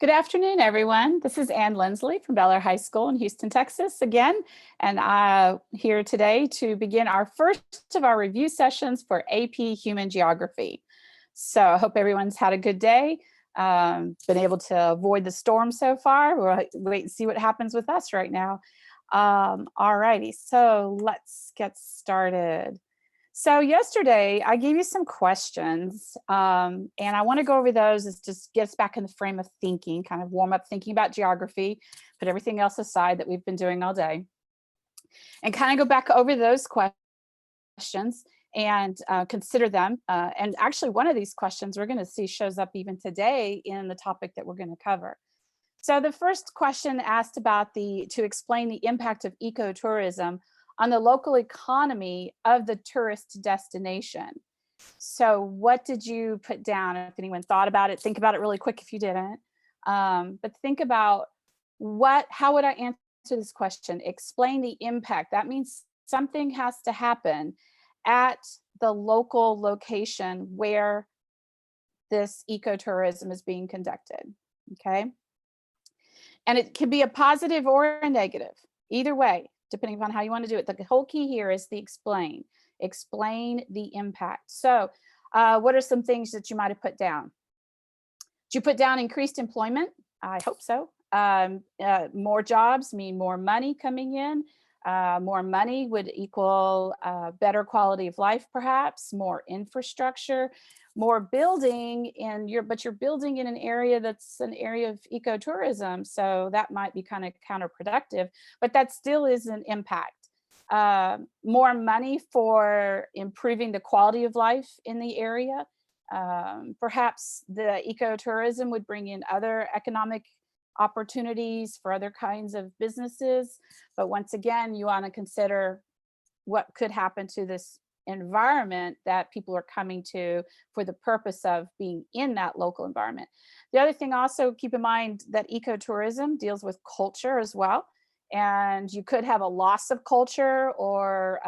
Good afternoon, everyone. This is Ann Lindsley from Bel Air High School in Houston, Texas again, and I'm here today to begin our first of our review sessions for AP Human Geography. So I hope everyone's had a good day, been able to avoid the storm so far. We'll wait and see what happens with us right now. All righty, so let's get started. So yesterday I gave you some questions and I want to go over those. It just gets back in the frame of thinking, kind of warm up thinking about geography, put everything else aside that we've been doing all day, and kind of go back over those questions and consider them. And actually one of these questions we're going to see shows up even today in the topic that we're going to cover. So the first question asked about to explain the impact of ecotourism on the local economy of the tourist destination. So what did you put down? If anyone thought about it, think about it really quick if you didn't. But think about how would I answer this question? Explain the impact. That means something has to happen at the local location where this ecotourism is being conducted, okay? And it can be a positive or a negative, either way, depending upon how you want to do it. The whole key here is the explain. Explain the impact. So what are some things that you might have put down? Did you put down increased employment? I hope so. More jobs mean more money coming in. More money would equal better quality of life, perhaps, more infrastructure, more building but you're building in an area that's an area of ecotourism. So that might be kind of counterproductive, but that still is an impact. More money for improving the quality of life in the area. Perhaps the ecotourism would bring in other economic opportunities for other kinds of businesses. But once again, you want to consider what could happen to this environment that people are coming to for the purpose of being in that local environment. The other thing, also keep in mind that ecotourism deals with culture as well. And you could have a loss of culture or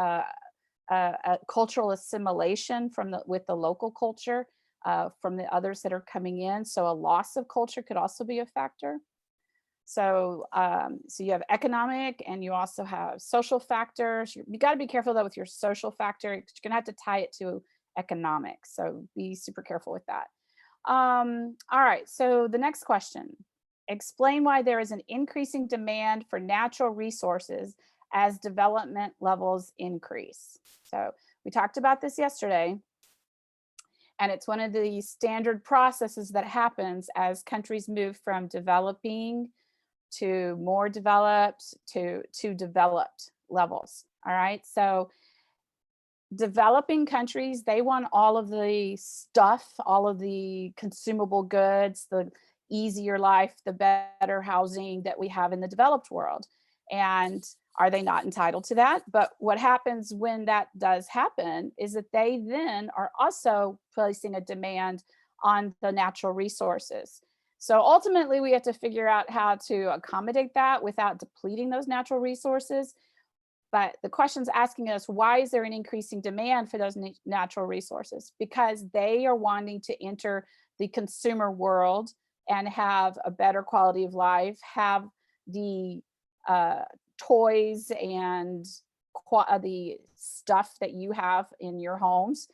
a cultural assimilation with the local culture from the others that are coming in. So a loss of culture could also be a factor. So, so you have economic and you also have social factors. You got to be careful though with your social factor. You're going to have to tie it to economic. So be super careful with that. All right. So the next question, explain why there is an increasing demand for natural resources as development levels increase. So we talked about this yesterday. And it's one of the standard processes that happens as countries move from developing to more developed to developed levels. All right. So developing countries, they want all of the stuff, all of the consumable goods, the easier life, the better housing that we have in the developed world. And are they not entitled to that? But what happens when that does happen is that they then are also placing a demand on the natural resources. So ultimately, we have to figure out how to accommodate that without depleting those natural resources. But the question's asking us, why is there an increasing demand for those natural resources? Because they are wanting to enter the consumer world and have a better quality of life, have the toys and the stuff that you have in your homes.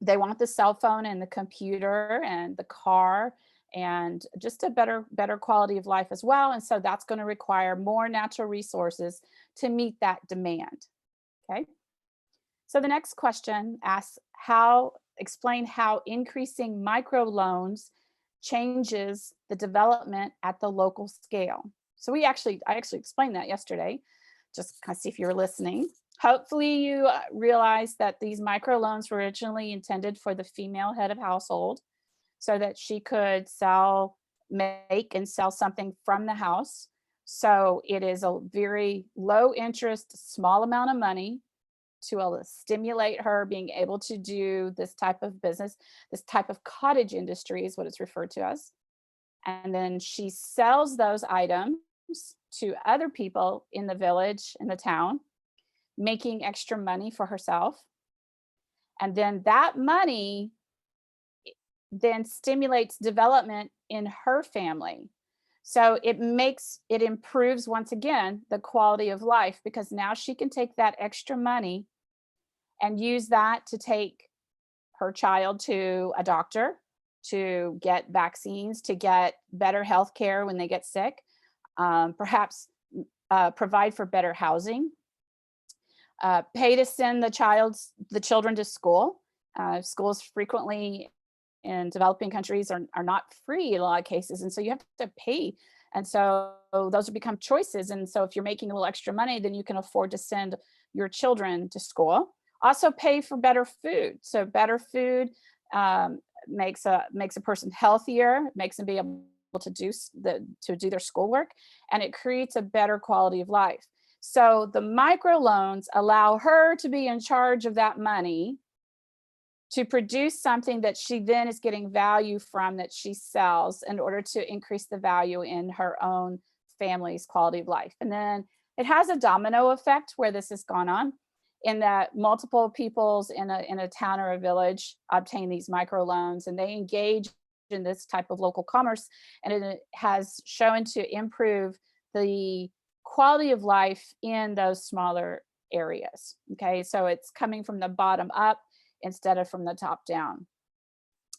They want the cell phone and the computer and the car and just a better quality of life as well. And so that's going to require more natural resources to meet that demand. Okay. So the next question asks explain how increasing microloans changes the development at the local scale. So I actually explained that yesterday, just kind of see if you were listening. Hopefully you realize that these microloans were originally intended for the female head of household so that she could make and sell something from the house. So it is a very low interest, small amount of money to stimulate her being able to do this type of business. This type of cottage industry is what it's referred to as. And then she sells those items to other people in the village, in the town, making extra money for herself. And then that money then stimulates development in her family. So it improves once again the quality of life, because now she can take that extra money and use that to take her child to a doctor, to get vaccines, to get better health care when they get sick, perhaps provide for better housing, pay to send the children to school. Schools frequently in developing countries are not free in a lot of cases, and so you have to pay. And so those will become choices. And so if you're making a little extra money, then you can afford to send your children to school. Also pay for better food. So better food makes a person healthier, makes them be able to do their schoolwork, and it creates a better quality of life. So the microloans allow her to be in charge of that money, to produce something that she then is getting value from, that she sells in order to increase the value in her own family's quality of life. And then it has a domino effect where this has gone on, in that multiple peoples in a town or a village obtain these microloans, and they engage in this type of local commerce, and it has shown to improve the quality of life in those smaller areas. Okay, so it's coming from the bottom up instead of from the top down.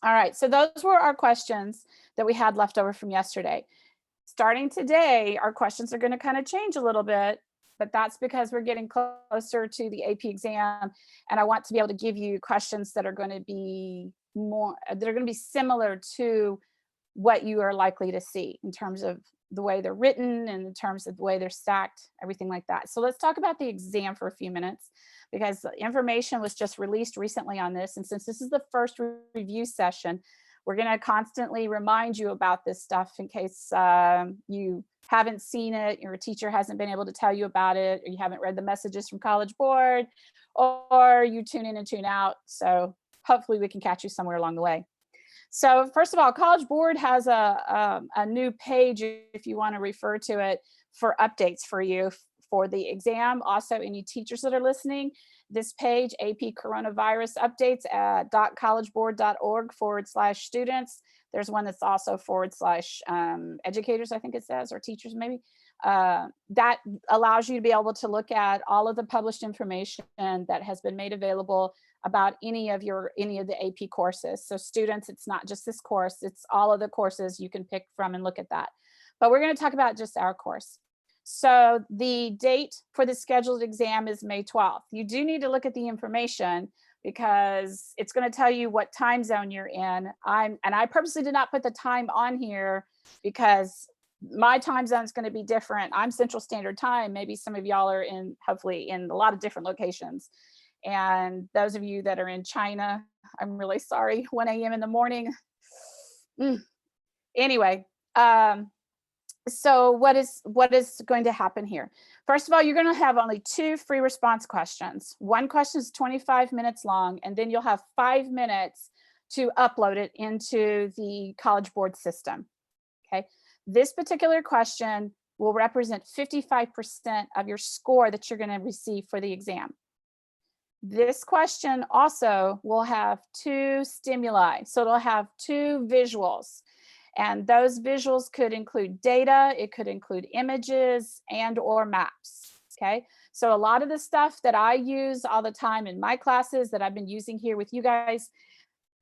All right, so those were our questions that we had left over from yesterday. Starting today, our questions are going to kind of change a little bit, but that's because we're getting closer to the AP exam, and I want to be able to give you questions that are going to be similar to what you are likely to see in terms of the way they're written and in terms of the way they're stacked, everything like that. So let's talk about the exam for a few minutes, because the information was just released recently on this. And since this is the first review session, we're going to constantly remind you about this stuff in case you haven't seen it, your teacher hasn't been able to tell you about it, or you haven't read the messages from College Board, or you tune in and tune out. So hopefully we can catch you somewhere along the way. So first of all, College Board has a new page, if you want to refer to it, for updates for you for the exam. Also, any teachers that are listening, this page, AP Coronavirus Updates at .collegeboard.org/students. There's one that's also / educators, I think it says, or teachers maybe. That allows you to be able to look at all of the published information that has been made available about any of the AP courses. So students, it's not just this course, it's all of the courses you can pick from and look at that. But we're going to talk about just our course. So the date for the scheduled exam is May 12th. You do need to look at the information, because it's going to tell you what time zone you're in. I purposely did not put the time on here because my time zone is going to be different. I'm Central Standard Time. Maybe some of y'all are hopefully in a lot of different locations. And those of you that are in China, I'm really sorry, 1 a.m. in the morning. Anyway, so what is going to happen here? First of all, you're going to have only 2 free response questions. One question is 25 minutes long, and then you'll have 5 minutes to upload it into the College Board system. Okay, this particular question will represent 55% of your score that you're going to receive for the exam. This question also will have 2 stimuli. So it'll have 2 visuals. And those visuals could include data, it could include images and/or maps. Okay. So a lot of the stuff that I use all the time in my classes that I've been using here with you guys,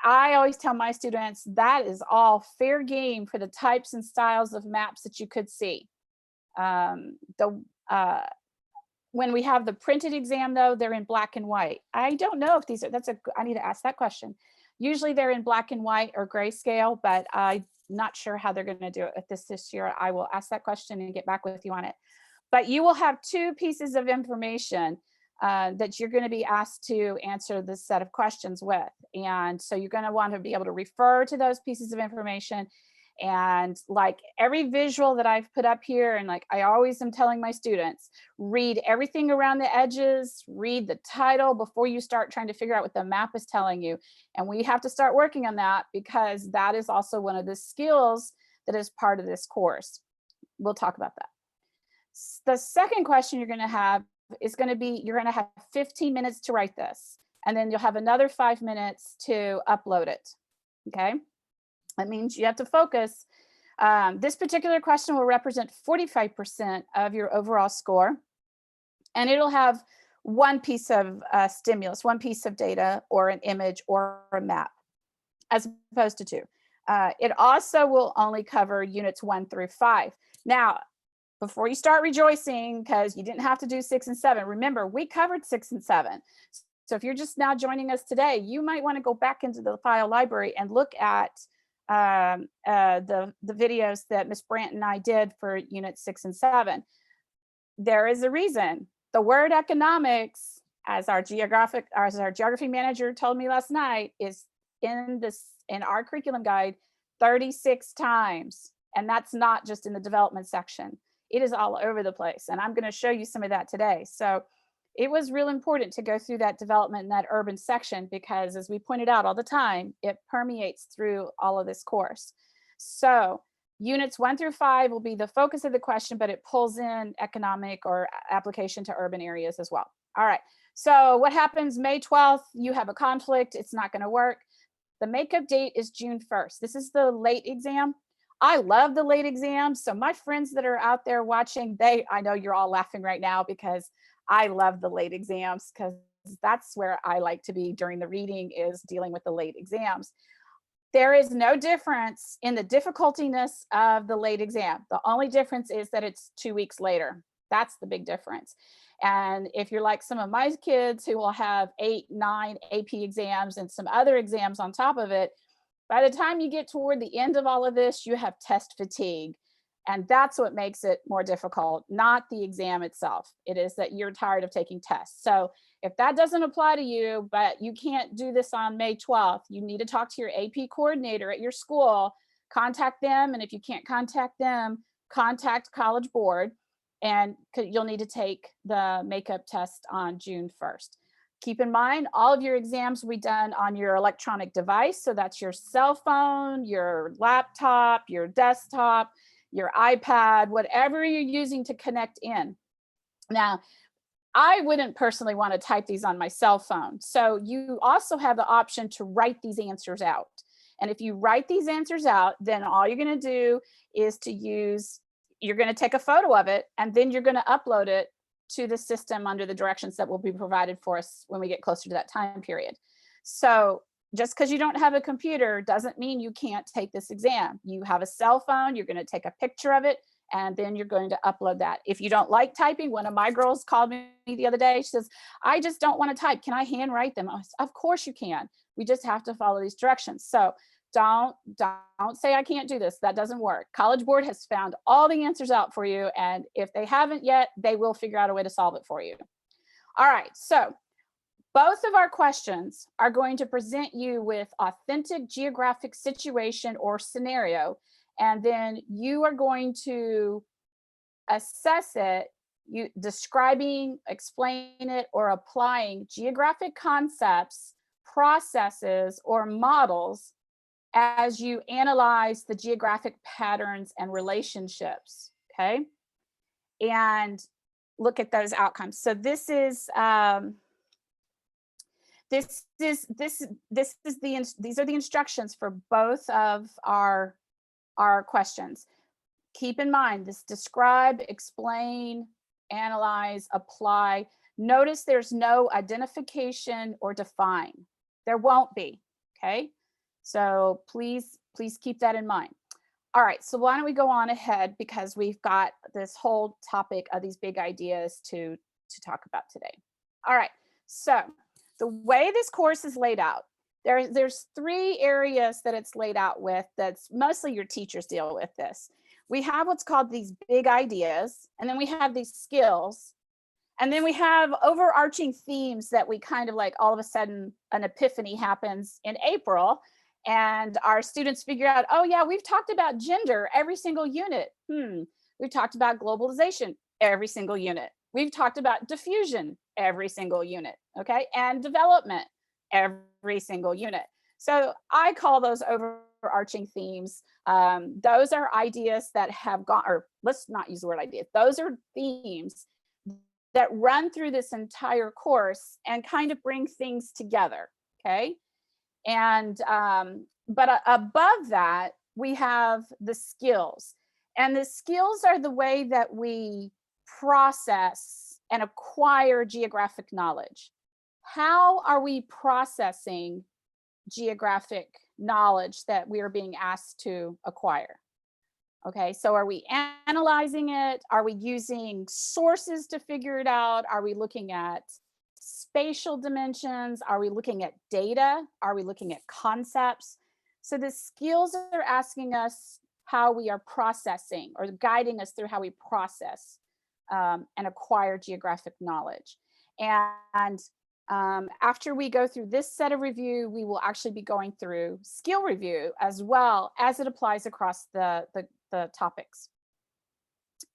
I always tell my students that is all fair game for the types and styles of maps that you could see. When we have the printed exam, though, they're in black and white. I don't know if these are, I need to ask that question. Usually they're in black and white or grayscale, but I'm not sure how they're going to do it with this year. I will ask that question and get back with you on it. But you will have 2 pieces of information that you're going to be asked to answer this set of questions with. And so you're going to want to be able to refer to those pieces of information. And like every visual that I've put up here, and like I always am telling my students, read everything around the edges, read the title before you start trying to figure out what the map is telling you. And we have to start working on that, because that is also one of the skills that is part of this course. We'll talk about that. The second question you're going to have is going to be, you're going to have 15 minutes to write this, and then you'll have another 5 minutes to upload it. Okay. That means you have to focus. This particular question will represent 45% of your overall score, and it'll have one piece of stimulus, one piece of data or an image or a map, as opposed to two. It also will only cover units 1 through 5. Now, before you start rejoicing, because you didn't have to do 6 and 7, remember, we covered 6 and 7. So if you're just now joining us today, you might want to go back into the file library and look at the videos that Miss Brandt and I did for unit 6 and 7. There is a reason. The word economics, as our geography manager told me last night, is in our curriculum guide 36 times. And that's not just in the development section. It is all over the place. And I'm going to show you some of that today. So it was real important to go through that development in that urban section, because as we pointed out all the time, it permeates through all of this course. So units 1 through 5 will be the focus of the question, but it pulls in economic or application to urban areas as well. All right. So what happens May 12th? You have a conflict. It's not going to work. The makeup date is June 1st. This is the late exam. I love the late exams. So my friends that are out there watching, I know you're all laughing right now, because I love the late exams, because that's where I like to be during the reading, is dealing with the late exams. There is no difference in the difficultiness of the late exam. The only difference is that it's 2 weeks later. That's the big difference. And if you're like some of my kids who will have 8, 9 AP exams and some other exams on top of it, by the time you get toward the end of all of this, you have test fatigue. And that's what makes it more difficult, not the exam itself. It is that you're tired of taking tests. So if that doesn't apply to you, but you can't do this on May 12th, you need to talk to your AP coordinator at your school, contact them. And if you can't contact them, contact College Board, and you'll need to take the makeup test on June 1st. Keep in mind, all of your exams will be done on your electronic device. So that's your cell phone, your laptop, your desktop, your iPad, whatever you're using to connect in. Now, I wouldn't personally want to type these on my cell phone. So you also have the option to write these answers out. And if you write these answers out, then all you're going to do is you're going to take a photo of it, and then you're going to upload it to the system under the directions that will be provided for us when we get closer to that time period. So just because you don't have a computer doesn't mean you can't take this exam. You have a cell phone, you're going to take a picture of it, and then you're going to upload that. If you don't like typing, one of my girls called me the other day. She says, I just don't want to type. Can I handwrite them? I said, of course you can. We just have to follow these directions. So don't say I can't do this. That doesn't work. College Board has found all the answers out for you. And if they haven't yet, they will figure out a way to solve it for you. All right. So both of our questions are going to present you with authentic geographic situation or scenario, and then you are going to assess it, describing, explain it, or applying geographic concepts, processes, or models as you analyze the geographic patterns and relationships, okay? And look at those outcomes. So these are the instructions for both of our questions. Keep in mind this: describe, explain, analyze, apply. Notice there's no identification or define. There won't be, okay? So please keep that in mind. All right, so why don't we go on ahead, because we've got this whole topic of these big ideas to talk about today. All right, so the way this course is laid out, there's 3 areas that it's laid out with. That's mostly your teachers deal with this. We have what's called these big ideas, and then we have these skills, and then we have overarching themes that we kind of like, all of a sudden an epiphany happens in April, and our students figure out, oh yeah, we've talked about gender every single unit. We've talked about globalization every single unit. We've talked about diffusion every single unit, okay? And development every single unit. So I call those overarching themes. Those are ideas that have gone, or let's not use the word ideas. Those are themes that run through this entire course and kind of bring things together, okay? And but above that, we have the skills. And the skills are the way that we process and acquire geographic knowledge. How are we processing geographic knowledge that we are being asked to acquire? Okay, so are we analyzing it? Are we using sources to figure it out? Are we looking at spatial dimensions? Are we looking at data? Are we looking at concepts? So the skills are asking us how we are processing or guiding us through how we process and acquire geographic knowledge. And after we go through this set of review, we will actually be going through skill review as well as it applies across the topics.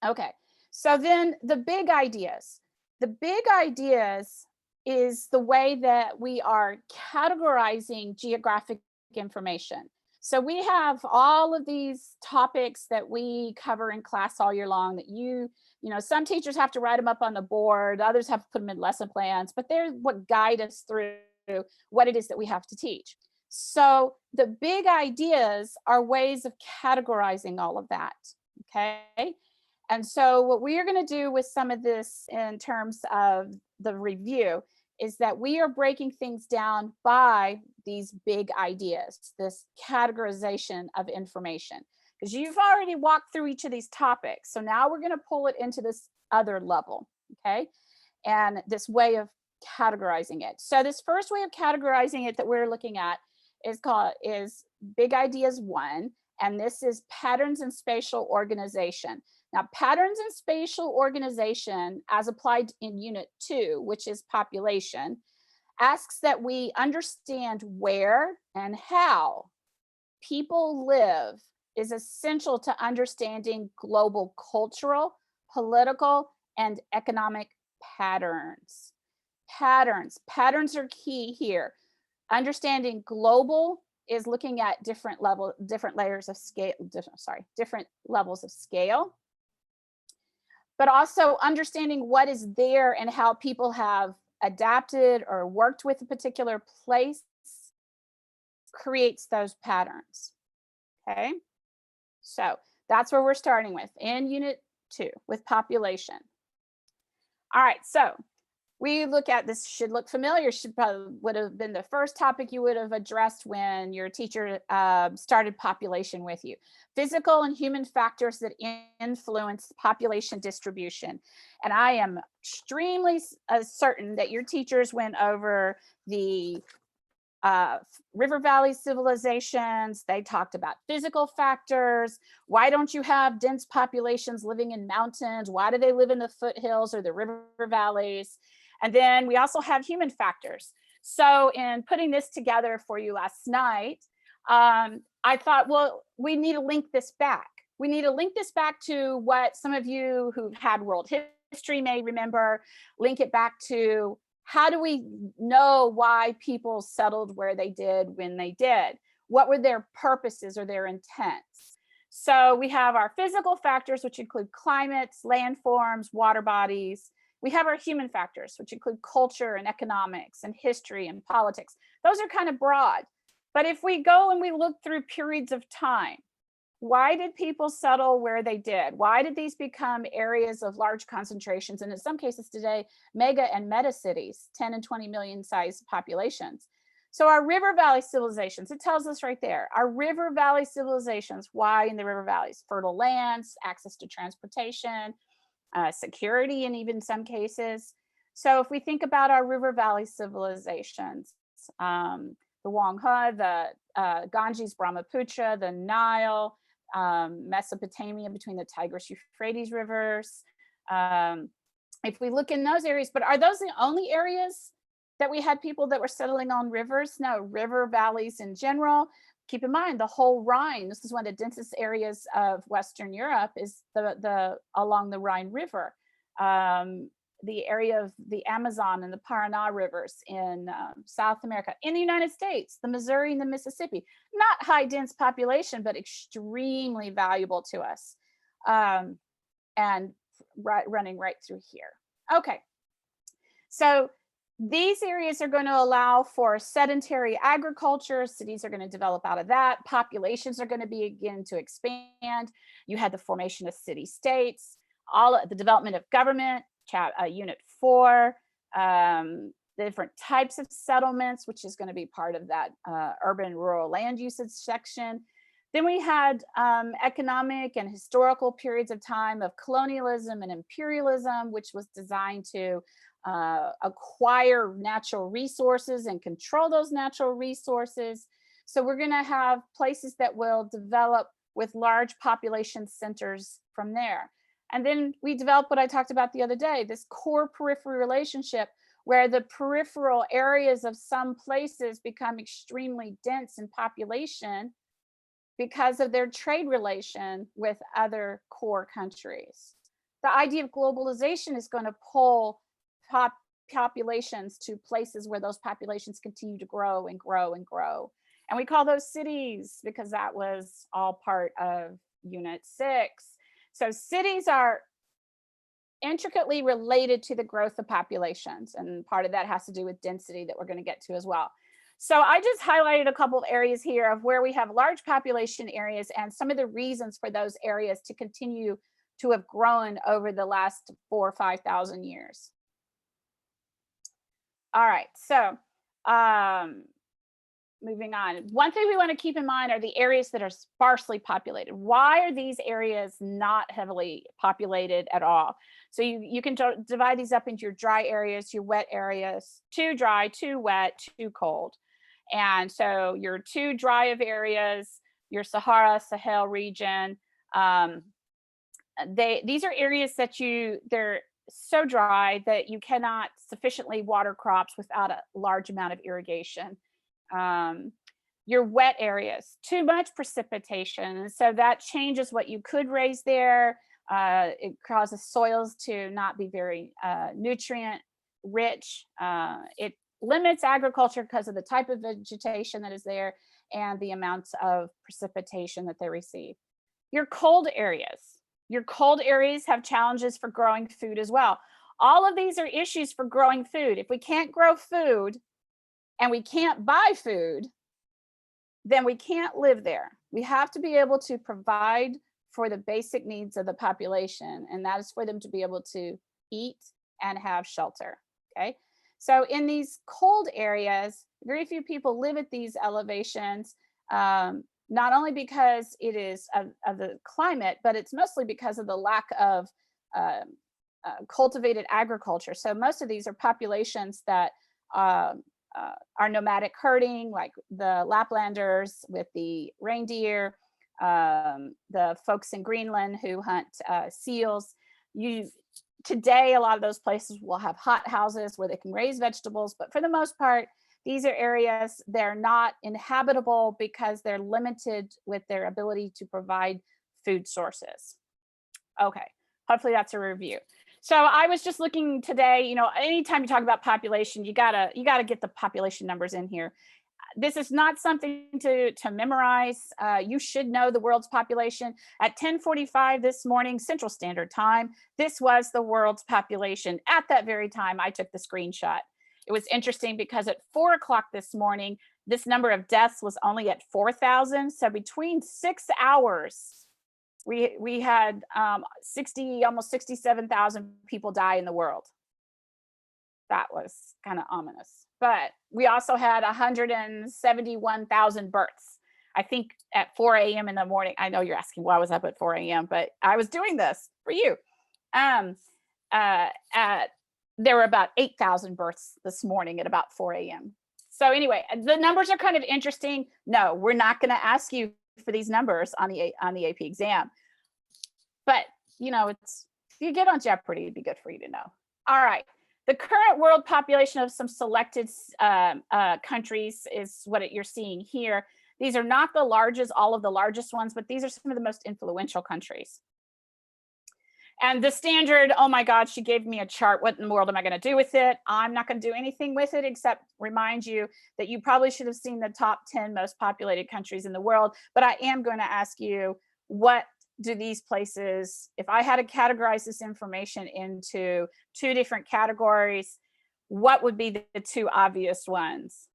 Okay, so then the big ideas. The big ideas is the way that we are categorizing geographic information. So we have all of these topics that we cover in class all year long that you know, some teachers have to write them up on the board, others have to put them in lesson plans, but they're what guide us through what it is that we have to teach. So the big ideas are ways of categorizing all of that, okay? And so what we are going to do with some of this in terms of the review is that we are breaking things down by these big ideas, this categorization of information, because you've already walked through each of these topics. So now we're going to pull it into this other level, okay? And this way of categorizing it. So this first way of categorizing it that we're looking at is Big Ideas 1, and this is Patterns and Spatial Organization. Now, Patterns and Spatial Organization, as applied in Unit 2, which is population, asks that we understand where and how people live is essential to understanding global cultural, political, and economic patterns. Patterns are key here. Understanding global is looking at different levels of scale, but also understanding what is there and how people have adapted or worked with a particular place creates those patterns. Okay, so that's where we're starting with in Unit 2 with population. All right, so we look at this, should look familiar, would have been the first topic you would have addressed when your teacher started population with you. Physical and human factors that influence population distribution. And I am extremely certain that your teachers went over the river valley civilizations. They talked about physical factors. Why don't you have dense populations living in mountains? Why do they live in the foothills or the river valleys? And then we also have human factors. So in putting this together for you last night, I thought, well, we need to link this back. We need to link this back to what some of you who've had world history may remember, link it back to how do we know why people settled where they did when they did? What were their purposes or their intents? So we have our physical factors, which include climates, landforms, water bodies. We have our human factors, which include culture and economics and history and politics. Those are kind of broad. But if we go and we look through periods of time, why did people settle where they did? Why did these become areas of large concentrations? And in some cases today, mega and meta cities, 10 and 20 million size populations. So our river valley civilizations, it tells us right there, our river valley civilizations, why in the river valleys? Fertile lands, access to transportation, security in even some cases. So if we think about our river valley civilizations, the Wanghe, the Ganges, Brahmaputra, the Nile, Mesopotamia between the Tigris Euphrates rivers. If we look in those areas, but are those the only areas that we had people that were settling on rivers? No, river valleys in general. Keep in mind the whole Rhine. This is one of the densest areas of Western Europe is along the Rhine River. The area of the Amazon and the Paraná rivers in South America. In the United States, the Missouri and the Mississippi. Not high dense population, but extremely valuable to us. And running right through here. Okay, so These areas are going to allow for sedentary agriculture. Cities are going to develop out of that. Populations are going to begin to expand. You had the formation of city states, all the development of government, unit 4, the different types of settlements, which is going to be part of that urban rural land usage section. Then we had economic and historical periods of time of colonialism and imperialism, which was designed to acquire natural resources and control those natural resources. So we're going to have places that will develop with large population centers from there. And then we developed what I talked about the other day, this core periphery relationship, where the peripheral areas of some places become extremely dense in population because of their trade relation with other core countries. The idea of globalization is going to pull populations to places where those populations continue to grow and grow and grow. And we call those cities because that was all part of Unit 6. So cities are intricately related to the growth of populations. And part of that has to do with density that we're going to get to as well. So I just highlighted a couple of areas here of where we have large population areas and some of the reasons for those areas to continue to have grown over the last 4,000 or 5,000 years. All right, so moving on. One thing we want to keep in mind are the areas that are sparsely populated. Why are these areas not heavily populated at all? So you can divide these up into your dry areas, your wet areas, too dry, too wet, too cold. And so your too dry of areas, your Sahara, Sahel region, these are areas that they're so dry that you cannot sufficiently water crops without a large amount of irrigation. Your wet areas, too much precipitation, and so that changes what you could raise there. It causes soils to not be very nutrient rich. It limits agriculture because of the type of vegetation that is there and the amounts of precipitation that they receive. Your cold areas have challenges for growing food as well. All of these are issues for growing food. If we can't grow food and we can't buy food, then we can't live there. We have to be able to provide for the basic needs of the population, and that is for them to be able to eat and have shelter, okay? So in these cold areas, very few people live at these elevations, not only because it is of the climate, but it's mostly because of the lack of cultivated agriculture. So most of these are populations that are nomadic herding, like the Laplanders with the reindeer, the folks in Greenland who hunt seals. Today, a lot of those places will have hot houses where they can raise vegetables, but for the most part, these are areas they're not inhabitable because they're limited with their ability to provide food sources. Okay, hopefully that's a review. So I was just looking today, anytime you talk about population, you gotta get the population numbers in here. This is not something to memorize. You should know the world's population. At 10:45 this morning, Central Standard Time, this was the world's population. At that very time, I took the screenshot. It was interesting because at 4 o'clock this morning, this number of deaths was only at 4,000. So between 6 hours, we had almost 67,000 people die in the world. That was kind of ominous. But we also had 171,000 births. I think at 4 a.m. in the morning. I know you're asking why I was up at 4 a.m., but I was doing this for you. There were about 8,000 births this morning at about 4 a.m. So anyway, the numbers are kind of interesting. No, we're not going to ask you for these numbers on the AP exam. But, if you get on Jeopardy, it'd be good for you to know. All right. The current world population of some selected countries is what you're seeing here. These are not the largest, all of the largest ones, but these are some of the most influential countries. And the standard, oh my God, she gave me a chart. What in the world am I going to do with it? I'm not going to do anything with it except remind you that you probably should have seen the top 10 most populated countries in the world. But I am going to ask you, what do these places, if I had to categorize this information into 2 different categories, What would be the two obvious ones?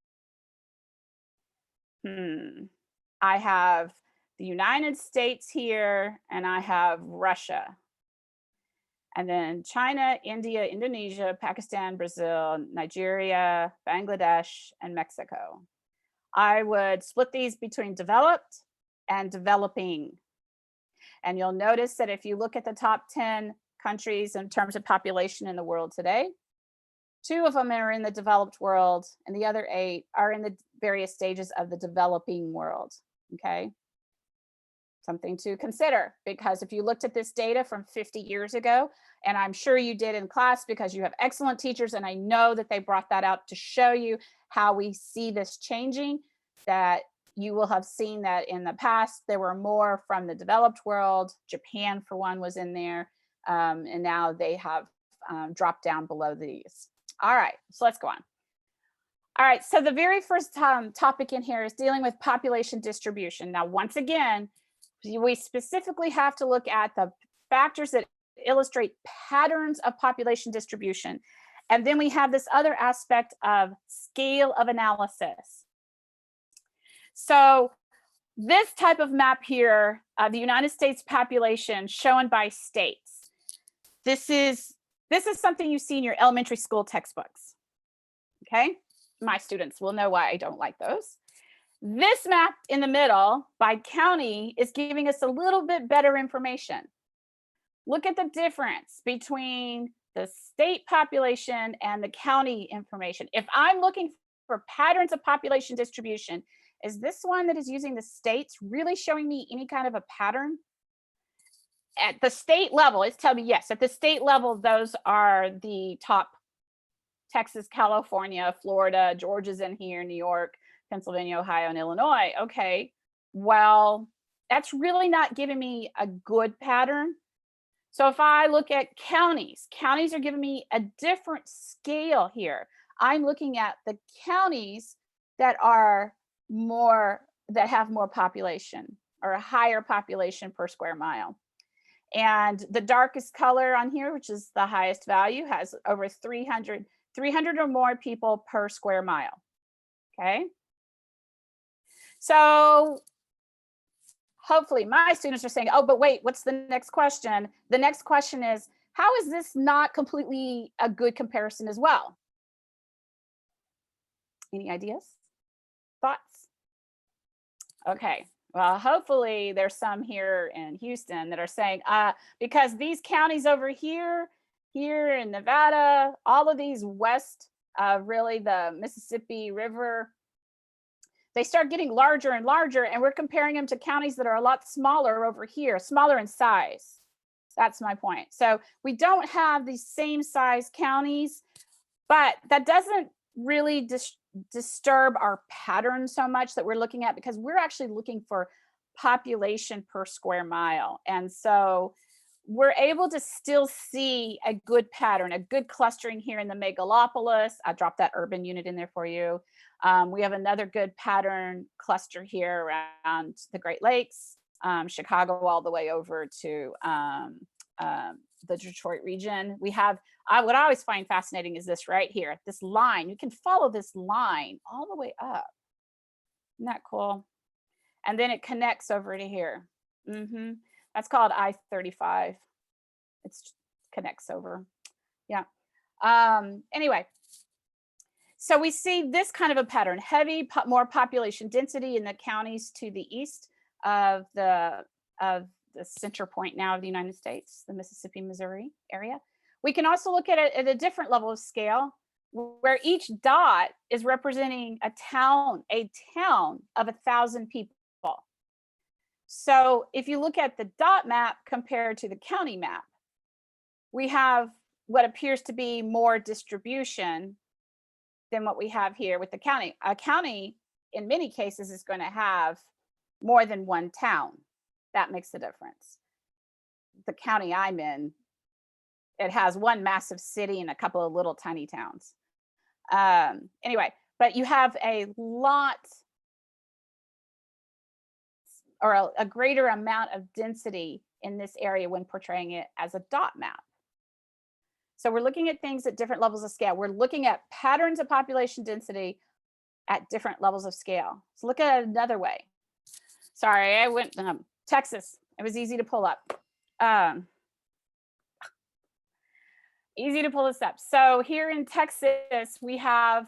I have the United States here, and I have Russia. And then China, India, Indonesia, Pakistan, Brazil, Nigeria, Bangladesh, and Mexico. I would split these between developed and developing. And you'll notice that if you look at the top 10 countries in terms of population in the world today, 2 of them are in the developed world, and the other 8 are in the various stages of the developing world. Okay. Something to consider, because if you looked at this data from 50 years ago, and I'm sure you did in class because you have excellent teachers, and I know that they brought that out to show you how we see this changing, that you will have seen that in the past, there were more from the developed world. Japan, for one, was in there, and now they have dropped down below these. All right, so let's go on. All right, so the very first topic in here is dealing with population distribution. Now, once again, we specifically have to look at the factors that illustrate patterns of population distribution. And then we have this other aspect of scale of analysis. So this type of map here, the United States population shown by states. This is something you see in your elementary school textbooks. Okay, my students will know why I don't like those. This map in the middle by county is giving us a little bit better information. Look at the difference between the state population and the county information. If I'm looking for patterns of population distribution, is this one that is using the states really showing me any kind of a pattern? At the state level, it's telling me yes. At the state level, those are the top: Texas, California, Florida, Georgia's in here, New York, Pennsylvania, Ohio, and Illinois. Okay, well, that's really not giving me a good pattern. So if I look at counties, counties are giving me a different scale here. I'm looking at the counties that are that have more population, or a higher population per square mile. And the darkest color on here, which is the highest value, has over 300 or more people per square mile. Okay. So hopefully my students are saying, oh, but wait, what's the next question? The next question is, how is this not completely a good comparison as well? Any ideas? Thoughts? Okay, well, hopefully there's some here in Houston that are saying, because these counties over here in Nevada, all of these west of really the Mississippi River, they start getting larger and larger, and we're comparing them to counties that are a lot smaller over here, smaller in size. That's my point. So we don't have these same size counties, but that doesn't really disturb our pattern so much that we're looking at, because we're actually looking for population per square mile. And so we're able to still see a good pattern, a good clustering here in the megalopolis. I dropped that urban unit in there for you. We have another good pattern cluster here around the Great Lakes, Chicago, all the way over to the Detroit region. We have, what I always find fascinating is this right here, this line. You can follow this line all the way up. Isn't that cool? And then it connects over to here. That's called I-35. It connects over. Yeah. Anyway, so we see this kind of a pattern: heavy, more population density in the counties to the east of the center point now of the United States, the Mississippi, Missouri area. We can also look at it at a different level of scale, where each dot is representing a town of 1,000 people. So if you look at the dot map compared to the county map, we have what appears to be more distribution than what we have here with the county. A county, in many cases, is going to have more than one town. That makes a difference. The county I'm in, it has one massive city and a couple of little tiny towns. Anyway, but you have a lot, or a greater amount of density in this area when portraying it as a dot map. So we're looking at things at different levels of scale. We're looking at patterns of population density at different levels of scale. Let's look at it another way. Sorry, I went Texas. It was easy to pull up. Easy to pull this up. So here in Texas, we have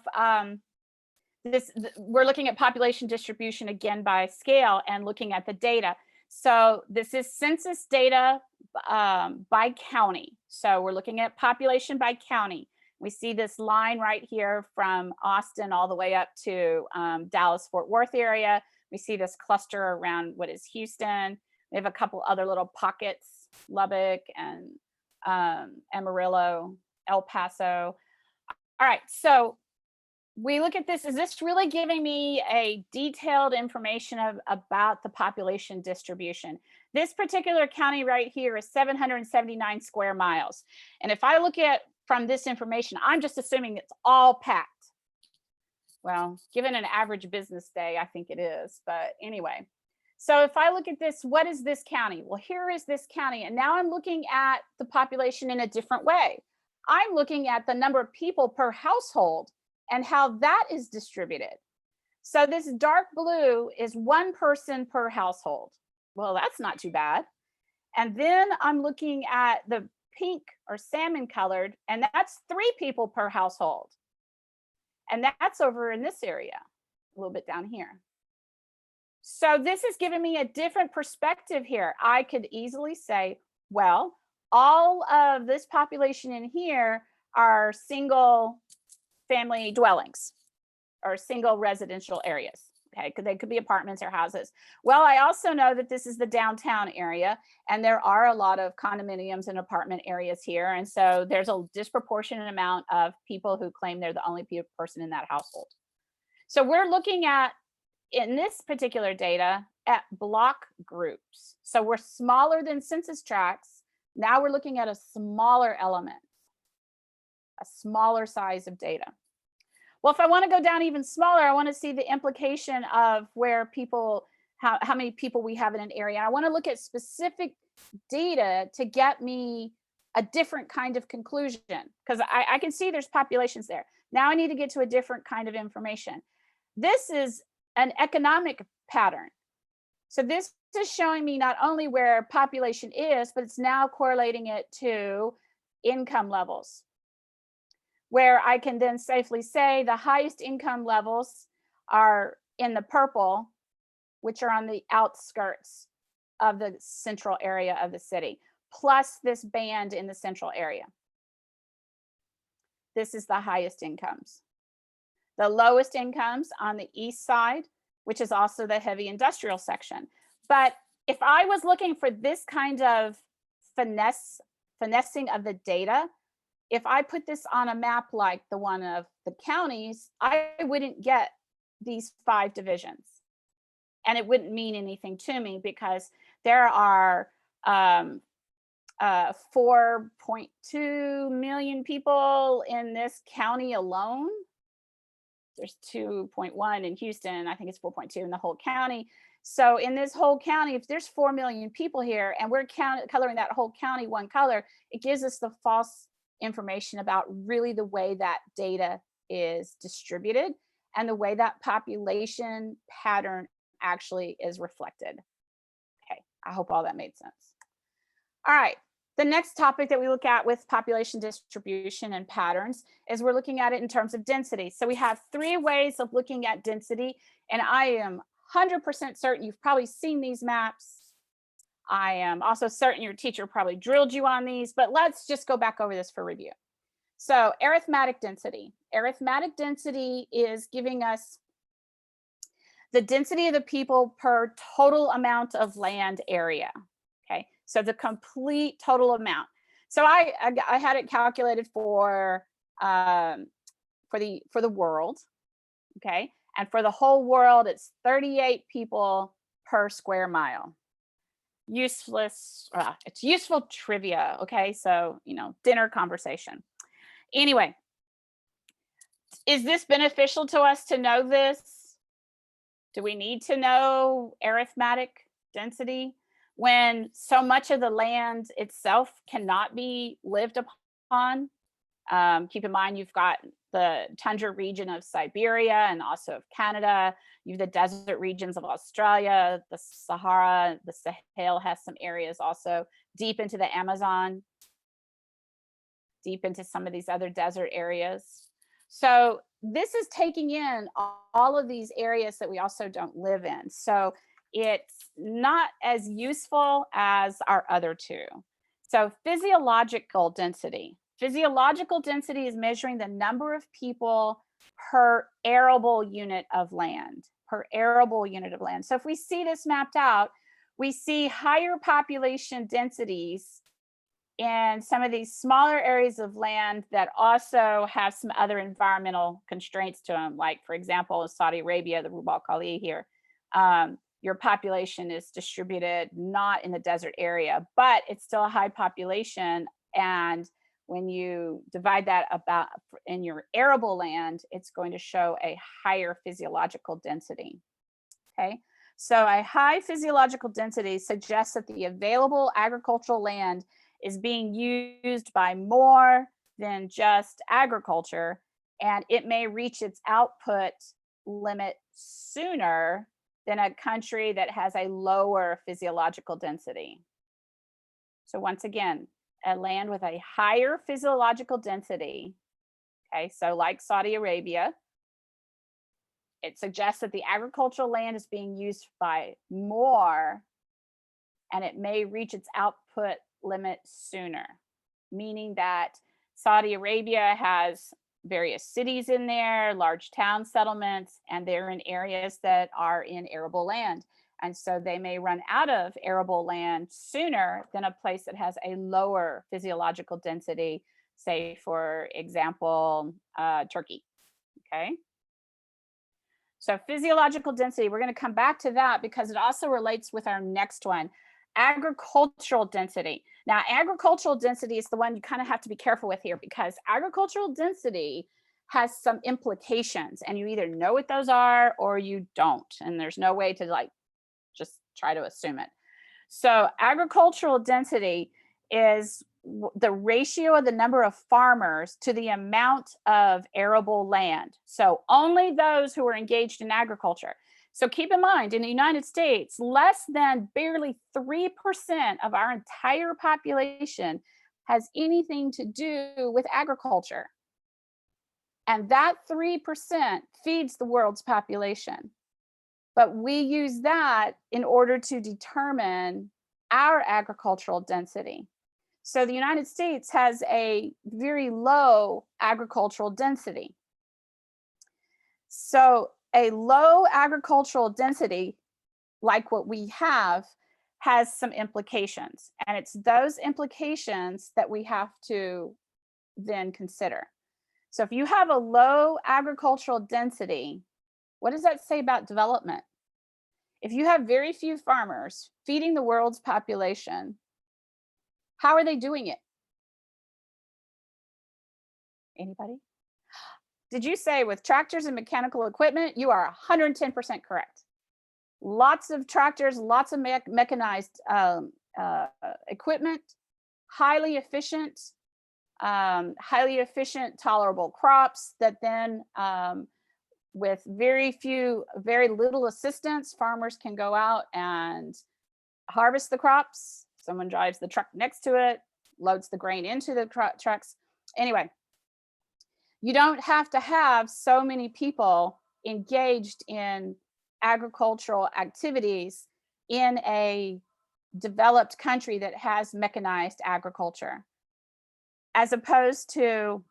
we're looking at population distribution again by scale and looking at the data. So this is census data by county. So we're looking at population by county. We see this line right here from Austin all the way up to Dallas-Fort Worth area. We see this cluster around what is Houston. We have a couple other little pockets, Lubbock and Amarillo, El Paso. All right, so we look at this. Is this really giving me a detailed information about the population distribution? This particular county right here is 779 square miles. And if I look at from this information, I'm just assuming it's all packed. Well, given an average business day, I think it is, but anyway. So if I look at this, what is this county? Well, here is this county. And now I'm looking at the population in a different way. I'm looking at the number of people per household and how that is distributed. So this dark blue is one person per household. Well, that's not too bad. And then I'm looking at the pink or salmon colored, and that's 3 people per household. And that's over in this area, a little bit down here. So this is giving me a different perspective here. I could easily say, well, all of this population in here are single family dwellings or single residential areas. Okay, because they could be apartments or houses. Well, I also know that this is the downtown area, and there are a lot of condominiums and apartment areas here. And so there's a disproportionate amount of people who claim they're the only person in that household. So we're looking at, in this particular data, at block groups. So we're smaller than census tracts. Now we're looking at a smaller element, a smaller size of data. Well, if I want to go down even smaller, I want to see the implication of where people, how many people we have in an area. I want to look at specific data to get me a different kind of conclusion, because I can see there's populations there. Now I need to get to a different kind of information. This is an economic pattern. So this is showing me not only where population is, but it's now correlating it to income levels, where I can then safely say the highest income levels are in the purple, which are on the outskirts of the central area of the city, plus this band in the central area. This is the highest incomes. The lowest incomes on the east side, which is also the heavy industrial section. But if I was looking for this kind of finessing of the data, if I put this on a map like the one of the counties, I wouldn't get these 5 divisions. And it wouldn't mean anything to me because there are 4.2 million people in this county alone. There's 2.1 in Houston. I think it's 4.2 in the whole county. So in this whole county, if there's 4 million people here and we're coloring that whole county one color, it gives us the false information about really the way that data is distributed and the way that population pattern actually is reflected. Okay, I hope all that made sense. All right, the next topic that we look at with population distribution and patterns is we're looking at it in terms of density. So we have 3 ways of looking at density, and I am 100% certain you've probably seen these maps. I am also certain your teacher probably drilled you on these, but let's just go back over this for review. So arithmetic density. Arithmetic density is giving us the density of the people per total amount of land area. Okay, so the complete total amount. So I had it calculated for the world. Okay, and for the whole world, it's 38 people per square mile. Useless, it's useful trivia. Okay, so dinner conversation. Anyway, is this beneficial to us to know this? Do we need to know arithmetic density when so much of the land itself cannot be lived upon? Keep in mind, you've got the tundra region of Siberia and also of Canada. You have the desert regions of Australia, the Sahara, the Sahel has some areas also deep into the Amazon, deep into some of these other desert areas. So this is taking in all of these areas that we also don't live in. So it's not as useful as our other two. So physiological density. Physiological density is measuring the number of people per arable unit of land, per arable unit of land. So if we see this mapped out, we see higher population densities in some of these smaller areas of land that also have some other environmental constraints to them. Like, for example, in Saudi Arabia, the Rub al Khali here, your population is distributed not in the desert area, but it's still a high population. And when you divide that about in your arable land, it's going to show a higher physiological density. Okay, so a high physiological density suggests that the available agricultural land is being used by more than just agriculture, and it may reach its output limit sooner than a country that has a lower physiological density. So once again, a land with a higher physiological density, okay, so like Saudi Arabia, it suggests that the agricultural land is being used by more, and it may reach its output limit sooner, meaning that Saudi Arabia has various cities in there, large town settlements, and they're in areas that are in arable land. And so they may run out of arable land sooner than a place that has a lower physiological density, say, for example, Turkey, okay? So physiological density, we're going to come back to that because it also relates with our next one, agricultural density. Now, agricultural density is the one you kind of have to be careful with here because agricultural density has some implications and you either know what those are or you don't. And there's no way to like just try to assume it. So agricultural density is the ratio of the number of farmers to the amount of arable land. So only those who are engaged in agriculture. So keep in mind, in the United States, less than barely 3% of our entire population has anything to do with agriculture. And that 3% feeds the world's population. But we use that in order to determine our agricultural density. So the United States has a very low agricultural density. So a low agricultural density, like what we have, has some implications. And it's those implications that we have to then consider. So if you have a low agricultural density, what does that say about development? If you have very few farmers feeding the world's population, how are they doing it? Anybody? Did you say with tractors and mechanical equipment? You are 110% correct. Lots of tractors, lots of mechanized equipment, highly efficient, tolerable crops that then with very little assistance, farmers can go out and harvest the crops. Someone drives the truck next to it, loads the grain into the trucks. Anyway, you don't have to have so many people engaged in agricultural activities in a developed country that has mechanized agriculture, as opposed to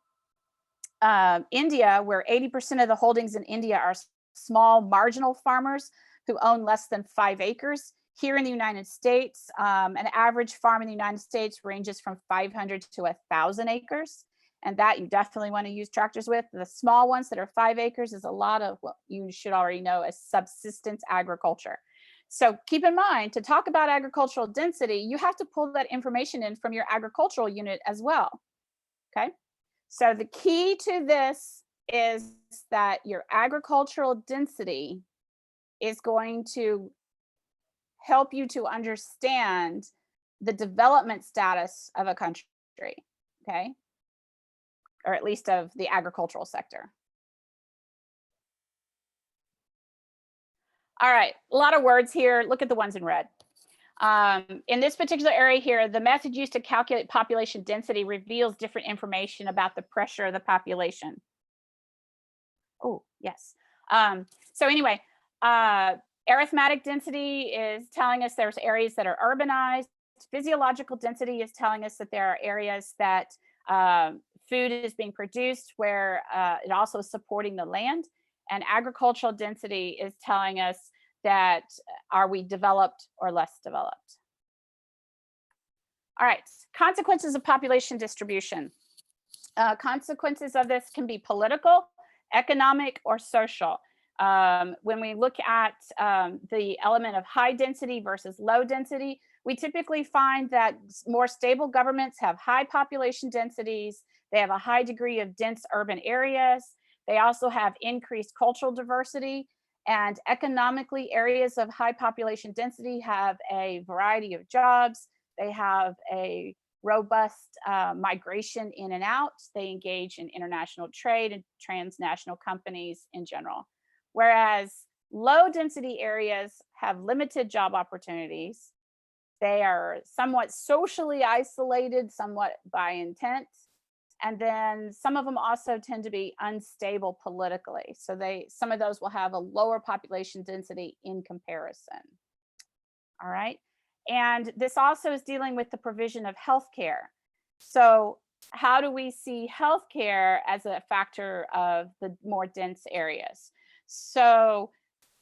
India, where 80% of the holdings in India are small marginal farmers who own less than 5 acres. Here in the United States, an average farm in the United States ranges from 500 to 1,000 acres. And that you definitely want to use tractors with. The small ones that are 5 acres is a lot of what you should already know as subsistence agriculture. So keep in mind, to talk about agricultural density, you have to pull that information in from your agricultural unit as well, okay? So the key to this is that your agricultural density is going to help you to understand the development status of a country, okay? or at least of the agricultural sector. All right, a lot of words here. Look at the ones in red. In this particular area here, the method used to calculate population density reveals different information about the pressure of the population. Oh, yes. So anyway, arithmetic density is telling us there's areas that are urbanized. Physiological density is telling us that there are areas that food is being produced where it also is supporting the land. And agricultural density is telling us that are we developed or less developed. All right, consequences of population distribution. Consequences of this can be political, economic, or social. When we look at the element of high density versus low density, we typically find that more stable governments have high population densities. They have a high degree of dense urban areas. They also have increased cultural diversity. And economically, areas of high population density have a variety of jobs. They have a robust migration in and out. They engage in international trade and transnational companies in general. Whereas low density areas have limited job opportunities. They are somewhat socially isolated, somewhat by intent. And then some of them also tend to be unstable politically. So some of those will have a lower population density in comparison. All right. And this also is dealing with the provision of healthcare. So how do we see healthcare as a factor of the more dense areas? So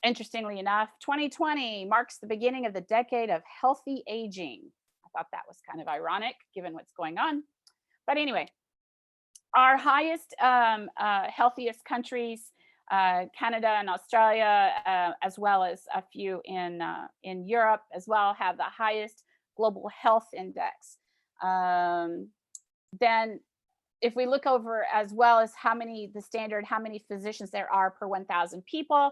interestingly enough, 2020 marks the beginning of the decade of healthy aging. I thought that was kind of ironic given what's going on. But anyway, our highest, healthiest countries, Canada and Australia, as well as a few in Europe as well, have the highest global health index. Then if we look over as well as how many physicians there are per 1,000 people,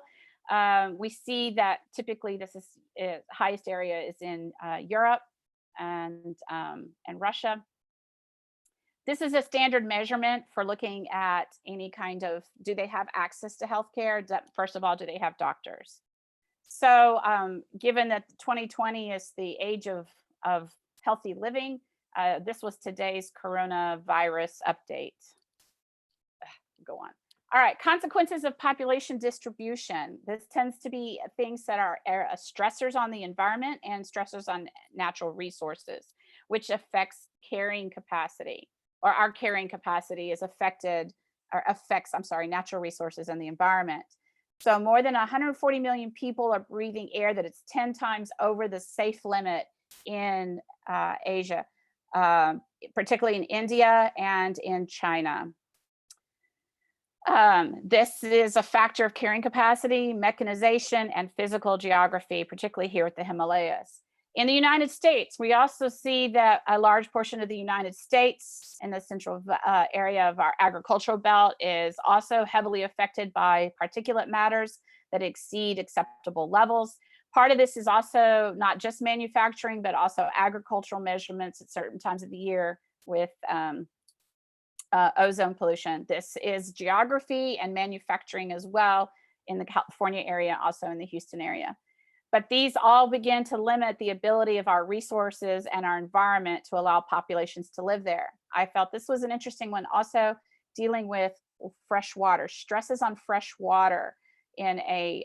we see that typically this is highest area is in Europe and Russia. This is a standard measurement for looking at any kind of, do they have access to healthcare? First of all, do they have doctors? So given that 2020 is the age of healthy living, this was today's coronavirus update. Go on. All right, consequences of population distribution. This tends to be things that are stressors on the environment and stressors on natural resources, which affects carrying capacity, or our carrying capacity is affected, or affects, I'm sorry, natural resources and the environment. So more than 140 million people are breathing air that it's 10 times over the safe limit in Asia, particularly in India and in China. This is a factor of carrying capacity, mechanization, and physical geography, particularly here at the Himalayas. In the United States, we also see that a large portion of the United States in the central area of our agricultural belt is also heavily affected by particulate matters that exceed acceptable levels. Part of this is also not just manufacturing, but also agricultural measurements at certain times of the year with ozone pollution. This is geography and manufacturing as well in the California area, also in the Houston area. But these all begin to limit the ability of our resources and our environment to allow populations to live there. I felt this was an interesting one, also dealing with fresh water, stresses on fresh water in a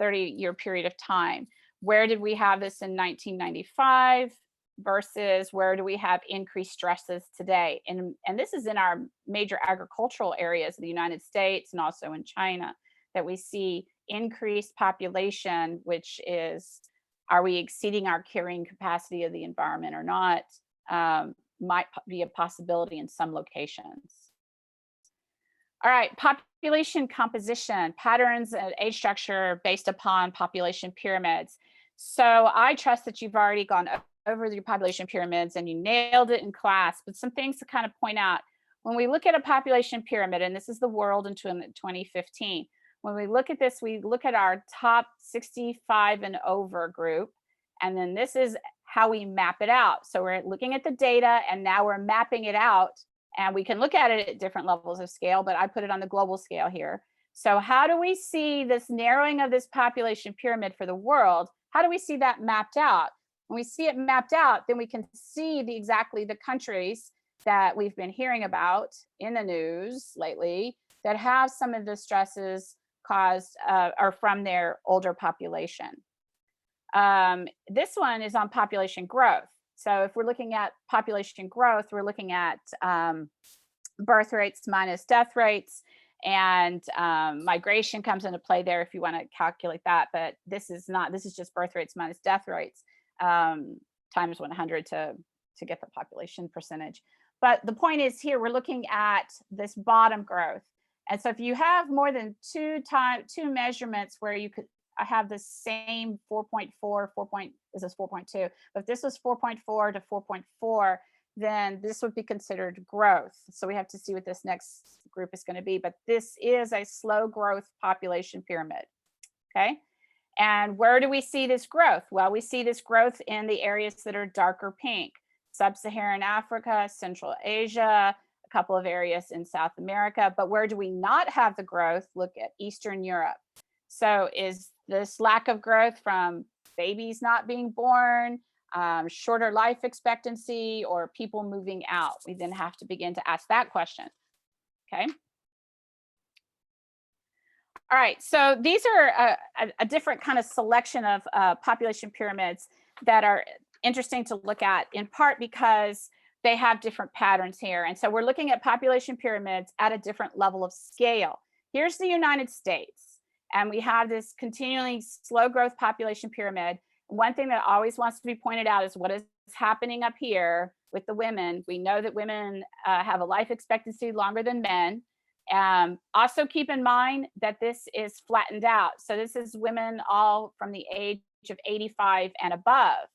30-year period of time. Where did we have this in 1995 versus where do we have increased stresses today? And this is in our major agricultural areas of the United States and also in China, that we see increased population, which is, are we exceeding our carrying capacity of the environment or not, might be a possibility in some locations. All right, population composition, patterns and age structure based upon population pyramids. So I trust that you've already gone over your population pyramids and you nailed it in class, but some things to kind of point out. When we look at a population pyramid, and this is the world in 2015, when we look at this, we look at our top 65 and over group, and then this is how we map it out. So we're looking at the data and now we're mapping it out And we can look at it at different levels of scale, but I put it on the global scale here. So how do we see this narrowing of this population pyramid for the world? How do we see that mapped out? When we see it mapped out, then we can see exactly the countries that we've been hearing about in the news lately that have some of the stresses caused or from their older population. This one is on population growth. So if we're looking at population growth, we're looking at birth rates minus death rates, and migration comes into play there if you want to calculate that. But this is not, this is just birth rates minus death rates times 100 to get the population percentage. But the point is here, we're looking at this bottom growth. And so if you have more than two measurements where you could have the same 4.4, this is 4.2, but if this was 4.4 to 4.4, then this would be considered growth. So we have to see what this next group is going to be, but this is a slow growth population pyramid, okay? And where do we see this growth? Well, we see this growth in the areas that are darker pink: Sub-Saharan Africa, Central Asia, a couple of areas in South America. But where do we not have the growth? Look at Eastern Europe. So is this lack of growth from babies not being born, shorter life expectancy, or people moving out? We then have to begin to ask that question, okay? All right, so these are a different kind of selection of population pyramids that are interesting to look at, in part because they have different patterns here. And so we're looking at population pyramids at a different level of scale. Here's the United States, and we have this continually slow growth population pyramid. One thing that always wants to be pointed out is what is happening up here with the women. We know that women have a life expectancy longer than men. Also keep in mind that this is flattened out. So this is women all from the age of 85 and above,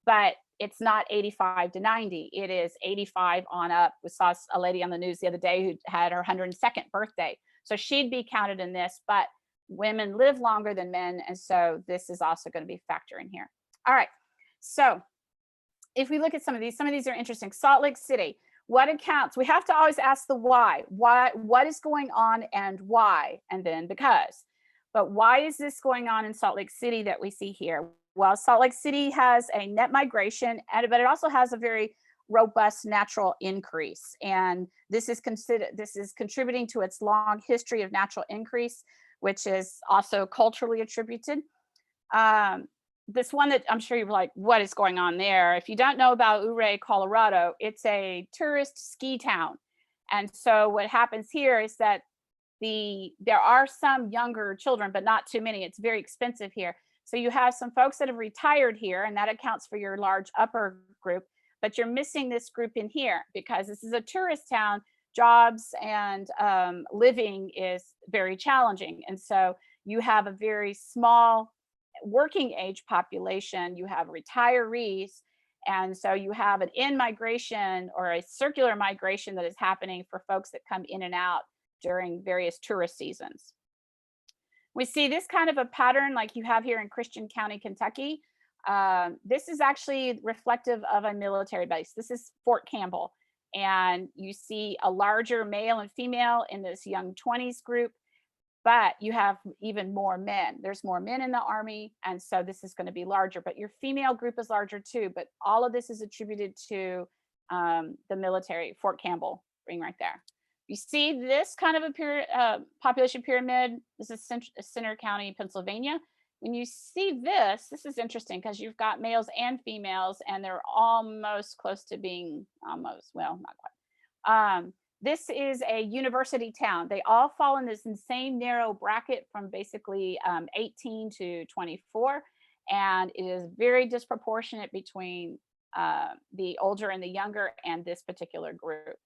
but it's not 85 to 90. It is 85 on up. We saw a lady on the news the other day who had her 102nd birthday. So she'd be counted in this, but women live longer than men. And so this is also going to be a factor in here. All right. So if we look at some of these are interesting. Salt Lake City. What accounts? We have to always ask the why. What is going on and why, and then because. But why is this going on in Salt Lake City that we see here? Well, Salt Lake City has a net migration, but it also has a very robust natural increase. And this is contributing to its long history of natural increase, which is also culturally attributed. This one that I'm sure you're like, what is going on there? If you don't know about Ouray, Colorado, it's a tourist ski town. And so what happens here is that there are some younger children, but not too many. It's very expensive here. So you have some folks that have retired here, and that accounts for your large upper group, but you're missing this group in here because this is a tourist town. Jobs and living is very challenging. And so you have a very small working age population, you have retirees, and so you have an in-migration or a circular migration that is happening for folks that come in and out during various tourist seasons. We see this kind of a pattern like you have here in Christian County, Kentucky. This is actually reflective of a military base. This is Fort Campbell, and you see a larger male and female in this young 20s group, but you have even more men. There's more men in the Army, and so this is going to be larger, but your female group is larger too. But all of this is attributed to the military, Fort Campbell ring right there. You see this kind of a population pyramid. This is Center County, Pennsylvania. When you see this is interesting because you've got males and females, and they're almost close to being well, not quite. This is a university town. They all fall in this same narrow bracket from basically 18 to 24. And it is very disproportionate between the older and the younger and this particular group.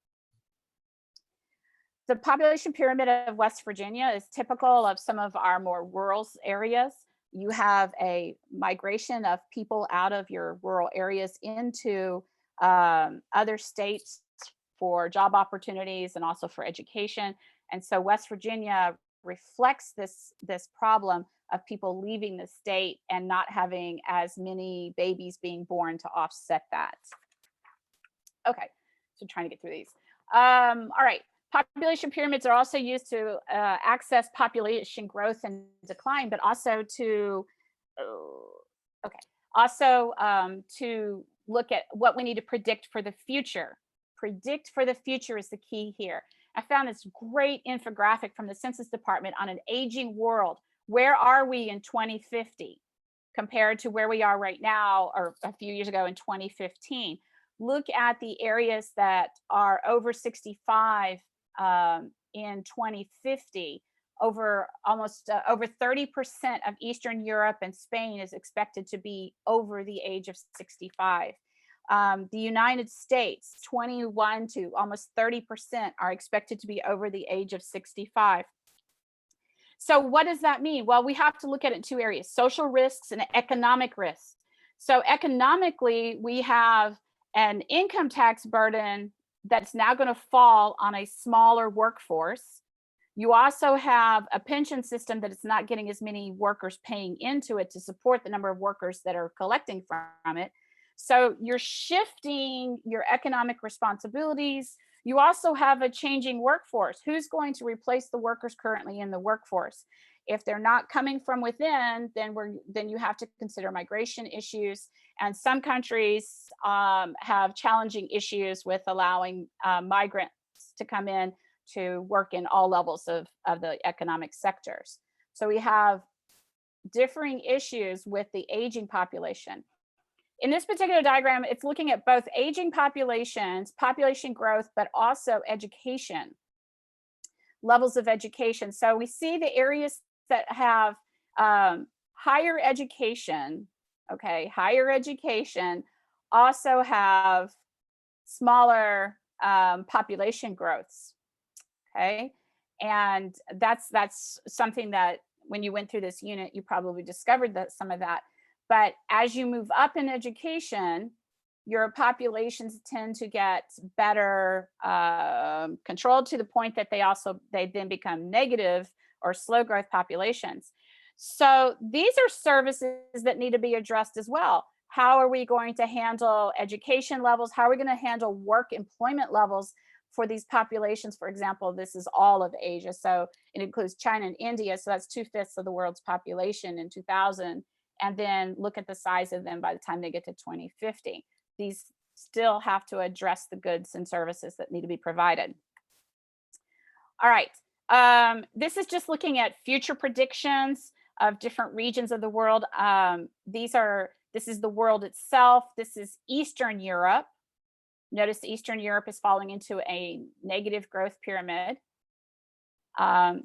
The population pyramid of West Virginia is typical of some of our more rural areas. You have a migration of people out of your rural areas into other states for job opportunities and also for education. And so West Virginia reflects this problem of people leaving the state and not having as many babies being born to offset that. Okay, so trying to get through these. All right. Population pyramids are also used to access population growth and decline, but also to, okay, also to look at what we need to predict for the future. Predict for the future is the key here. I found this great infographic from the Census Department on an aging world. Where are we in 2050 compared to where we are right now or a few years ago in 2015? Look at the areas that are over 65 in 2050. Over almost over 30% of Eastern Europe and Spain is expected to be over the age of 65. The United States, 21 to almost 30% are expected to be over the age of 65. So what does that mean? Well, we have to look at it in two areas, social risks and economic risks. So economically, we have an income tax burden that's now going to fall on a smaller workforce. You also have a pension system that is not getting as many workers paying into it to support the number of workers that are collecting from it. So you're shifting your economic responsibilities. You also have a changing workforce. Who's going to replace the workers currently in the workforce? If they're not coming from within, then you have to consider migration issues. And some countries have challenging issues with allowing migrants to come in to work in all levels of the economic sectors. So we have differing issues with the aging population. In this particular diagram, it's looking at both aging populations, population growth, but also education, levels of education. So we see the areas that have higher education, okay, higher education also have smaller population growths, okay? And that's something that when you went through this unit, you probably discovered that some of that. But as you move up in education, your populations tend to get better controlled to the point that they then become negative or slow growth populations. So these are services that need to be addressed as well. How are we going to handle education levels? How are we going to handle work employment levels for these populations? For example, this is all of Asia. So it includes China and India. So that's 2/5 of the world's population in 2000. And then look at the size of them by the time they get to 2050. These still have to address the goods and services that need to be provided. All right. This is just looking at future predictions of different regions of the world. This is the world itself. This is Eastern Europe. Notice Eastern Europe is falling into a negative growth pyramid.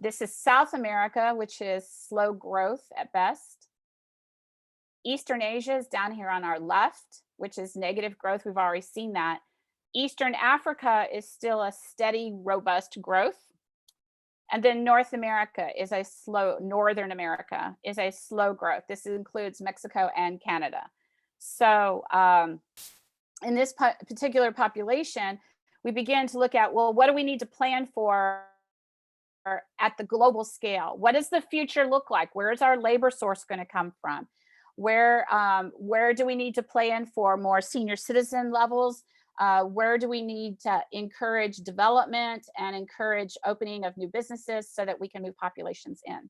This is South America, which is slow growth at best. Eastern Asia is down here on our left, which is negative growth. We've already seen that. Eastern Africa is still a steady, robust growth. And then Northern America is a slow growth. This includes Mexico and Canada. So in this particular population, we begin to look at, well, what do we need to plan for at the global scale? What does the future look like? Where is our labor source going to come from? Where do we need to plan for more senior citizen levels? Where do we need to encourage development and encourage opening of new businesses so that we can move populations in?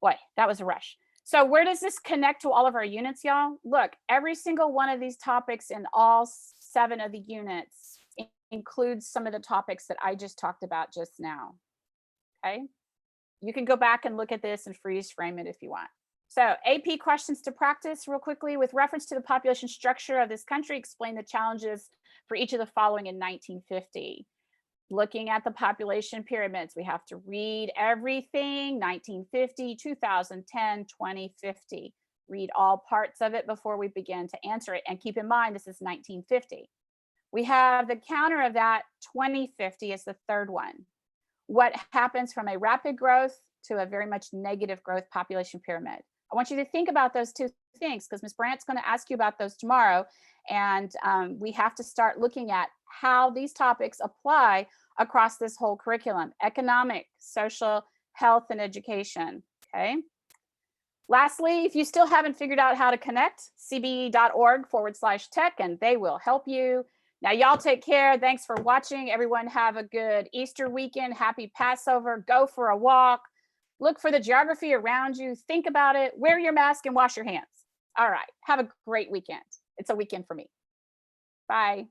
Boy, that was a rush. So where does this connect to all of our units, y'all? Look, every single one of these topics in all 7 of the units includes some of the topics that I just talked about just now, okay? You can go back and look at this and freeze frame it if you want. So AP questions to practice real quickly. With reference to the population structure of this country, explain the challenges for each of the following in 1950. Looking at the population pyramids, we have to read everything, 1950, 2010, 2050. Read all parts of it before we begin to answer it. And keep in mind, this is 1950. We have the counter of that, 2050 is the third one. What happens from a rapid growth to a very much negative growth population pyramid? I want you to think about those two things because Ms. Brandt's going to ask you about those tomorrow. And we have to start looking at how these topics apply across this whole curriculum: economic, social, health, and education. Okay. Lastly, if you still haven't figured out how to connect, cbe.org/tech, and they will help you Now, y'all take care. Thanks for watching. Everyone have a good Easter weekend. Happy Passover. Go for a walk. Look for the geography around you. Think about it. Wear your mask and wash your hands. All right. Have a great weekend. It's a weekend for me. Bye.